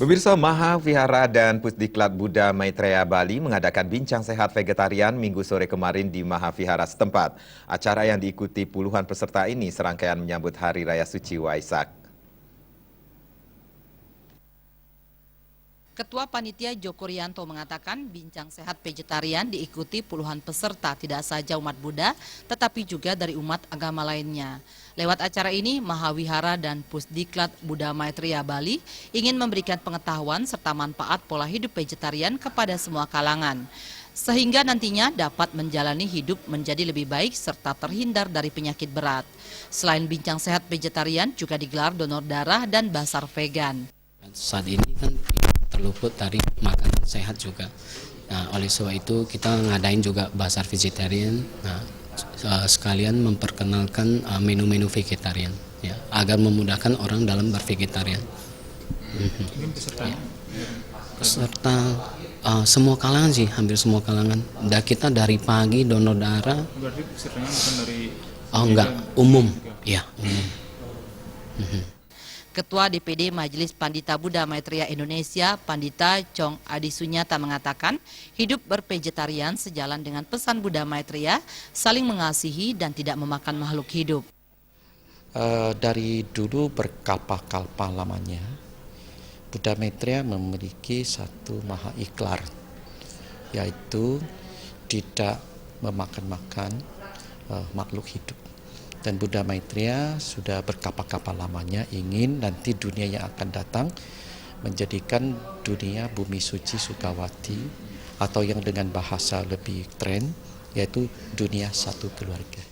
Pemirsa, Maha Vihara dan Pusdiklat Buddha Maitreya Bali mengadakan bincang sehat vegetarian Minggu sore kemarin di Maha Vihara setempat. Acara yang diikuti puluhan peserta ini serangkaian menyambut Hari Raya Suci Waisak. Ketua Panitia Joko Rianto mengatakan bincang sehat vegetarian diikuti puluhan peserta tidak saja umat Buddha, tetapi juga dari umat agama lainnya. Lewat acara ini, Mahavihara dan Pusdiklat Buddha Maitreya Bali ingin memberikan pengetahuan serta manfaat pola hidup vegetarian kepada semua kalangan, sehingga nantinya dapat menjalani hidup menjadi lebih baik serta terhindar dari penyakit berat. Selain bincang sehat vegetarian, juga digelar donor darah dan basar vegan. Saat ini kan terluput dari makanan sehat juga. Nah, oleh sebab itu kita ngadain juga bazar vegetarian. Nah, sekalian memperkenalkan menu-menu vegetarian, ya, agar memudahkan orang dalam bervegetarian. Peserta semua kalangan sih, hampir semua kalangan. Dan kita dari pagi donor darah. Berarti pesertanya bukan dari enggak, umum, ya umum. Ketua DPD Majelis Pandita Buddha Maitreya Indonesia, Pandita Chong Adi Sunyata mengatakan, hidup bervegetarian sejalan dengan pesan Buddha Maitreya, saling mengasihi dan tidak memakan makhluk hidup. Dari dulu berkalpa-kalpa lamanya, Buddha Maitreya memiliki satu maha iklar, yaitu tidak memakan-makan makhluk hidup. Dan Buddha Maitreya sudah berkapa-kapa lamanya ingin nanti dunia yang akan datang menjadikan dunia bumi suci Sukawati, atau yang dengan bahasa lebih tren yaitu dunia satu keluarga.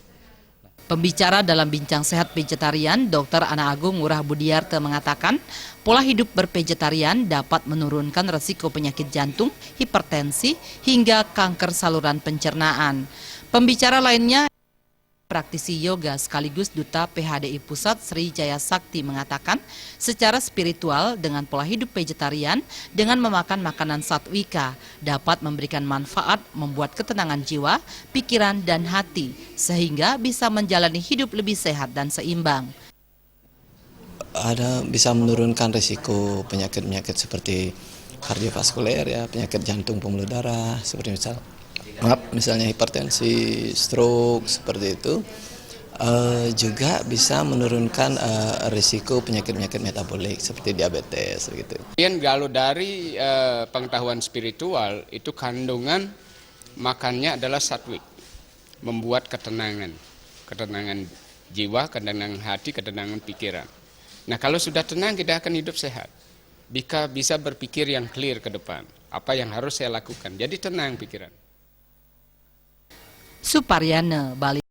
Pembicara dalam bincang sehat vegetarian, Dr. Ana Agung Ngurah Budiarte mengatakan, pola hidup bervegetarian dapat menurunkan resiko penyakit jantung, hipertensi, hingga kanker saluran pencernaan. Pembicara lainnya, praktisi yoga sekaligus Duta PHDI Pusat Sri Jaya Sakti mengatakan, secara spiritual dengan pola hidup vegetarian dengan memakan makanan satwika dapat memberikan manfaat membuat ketenangan jiwa, pikiran, dan hati sehingga bisa menjalani hidup lebih sehat dan seimbang. Bisa menurunkan risiko penyakit-penyakit seperti kardiovaskuler, ya, penyakit jantung, pembuluh darah, seperti misalnya hipertensi, stroke, seperti itu. Juga bisa menurunkan risiko penyakit-penyakit metabolik seperti diabetes, gitu. Kalau dari pengetahuan spiritual itu kandungan makannya adalah satwik, membuat ketenangan jiwa, ketenangan hati, ketenangan pikiran. Nah, kalau sudah tenang kita akan hidup sehat, bisa berpikir yang clear ke depan, apa yang harus saya lakukan, jadi tenang pikiran. Suparyana, Bali.